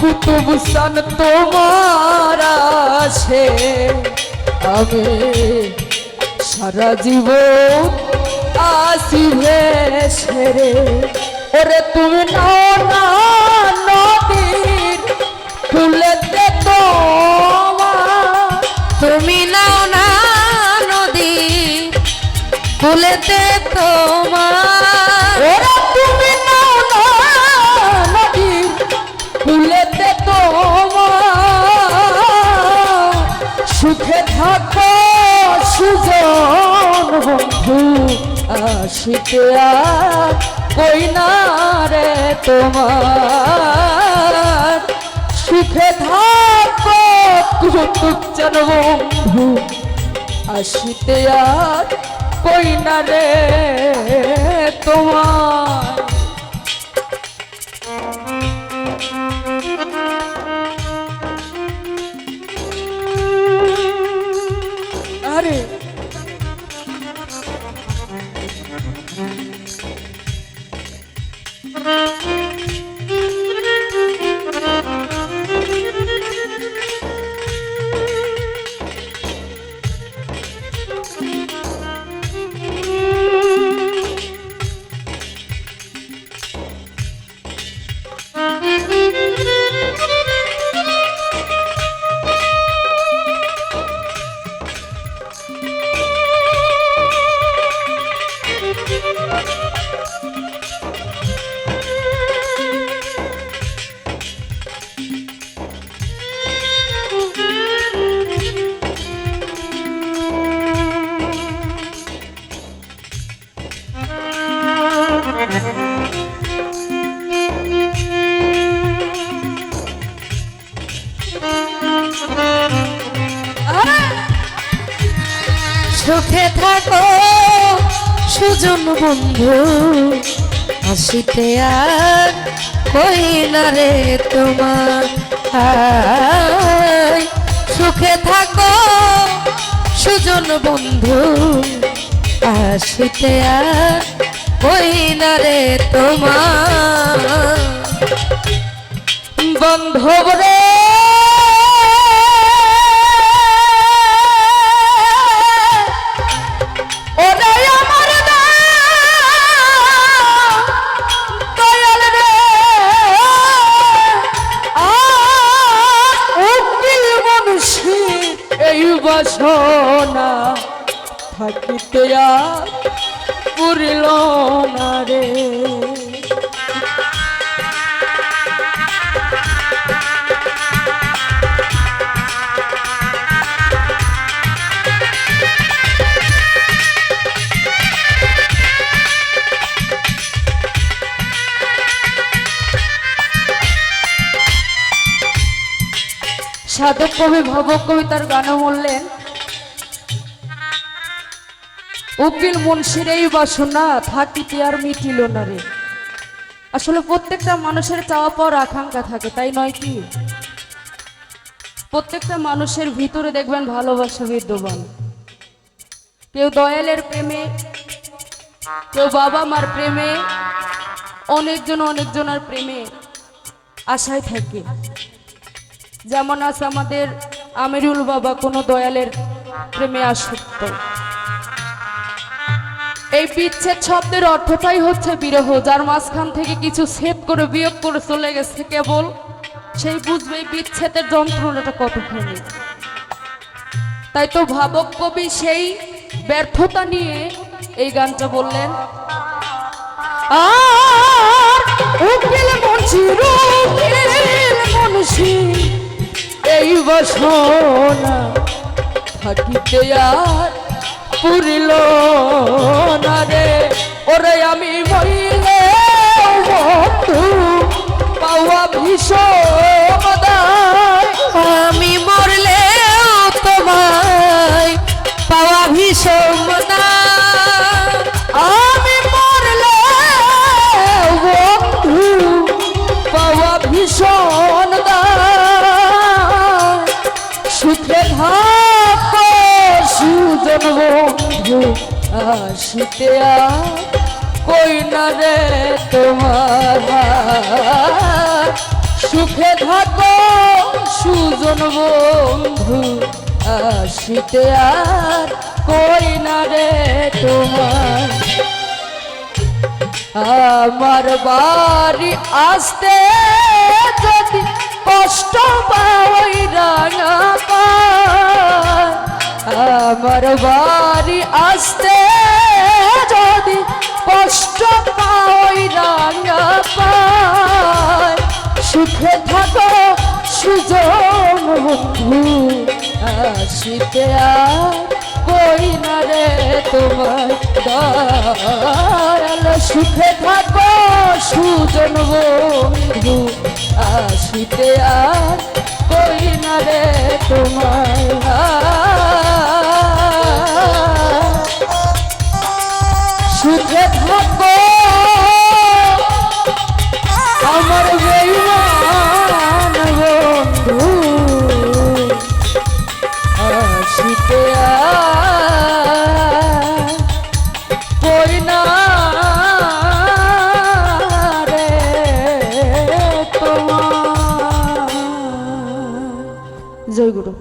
কুতুবসান তোমার আসে আমি সারা জীবন আসি ভেসে রে। ওরে তুমি নাও না নদীর ফুলেতে তোমার, তুমি নাও না নদী ফুলেতে তোমার। ওরে তুমি নাও না নদীর ফুলেতে তোমার, সুখে থাকো সুজন বন্ধু আসিতে আর কই না রে তোমার। সুখে থাকো কুতুবচান বন্ধু আসিতে আর কই না রে তোমার। আরে সুখে থাকো সুজন বন্ধু আসিতে আর কই না রে তোমার। সুখে থাকো সুজন বন্ধু আসিতে আর কই না রে তোমার। বান্ধব রে ওরে আমার দয়াল রে, উকিল মুন্সি এই বাসনা থাকিতে আর পুরিল না রে। সাধক কবি ভবক কবি তার গানও বললেন, উকিল মুন্সির এই বাসনা থাকিতে আর মিটিল না রে। আসলে প্রত্যেকটা মানুষের চাওয়া পাওয়ার আকাঙ্ক্ষা থাকে, তাই নয় কি? প্রত্যেকটা মানুষের ভিতরে দেখবেন ভালোবাসা বিদ্যমান। কেউ দয়ালের প্রেমে, কেউ বাবা মার প্রেমে, অনেকজনের প্রেমে আশায় থাকে। যেমন আছে আমাদের আমিরুল বাবা কোনো দয়ালের প্রেমে আসক্ত। এই বিচ্ছেদ শব্দের অর্থটাই হচ্ছে বিরহ। যার মাঝখান থেকে কিছু ছেদ করে বিয়োগ করে চলে গেছে কেবল সেই বুঝবে এই বিচ্ছেদের যন্ত্রণাটা কতখানি। তাই তো ভাবক কবি সেই ব্যর্থতা নিয়ে এই গানটা বললেন, আর উকিল মুন্সি এই বাসনা থাকিতে আর পুরিল না রে। ওরে আমি মরিলে বন্ধু পাওয়া ভীষণ দায়, আমি মরলেও তোমায় পাওয়া ভীষণ দায়। আমি মরলে বন্ধু পাওয়া ভীষণ দায়। সুখে থাকো সুজন বন্ধু আসিতে আর কই না রে তোমার। সুখে থাকো সুজন বন্ধু আসিতে আর কই না রে তোমার আমার বাড়ি আসতে যদি কষ্ট পাই রাঙা পায় আমার বাড়ি আসতে যদি কষ্ট পাই রাঙা পায় সুখে থাকো সুজন বন্ধু আসিতে আর কই না রে তোমার দয়াল সুখে থাকো সুজন বন্ধু আসিতে আর কই না রে তোমার সুখে থাকো আমার বেঈমান বন্ধু আসিতে আর কই না রে তোমার। জয় গুরু।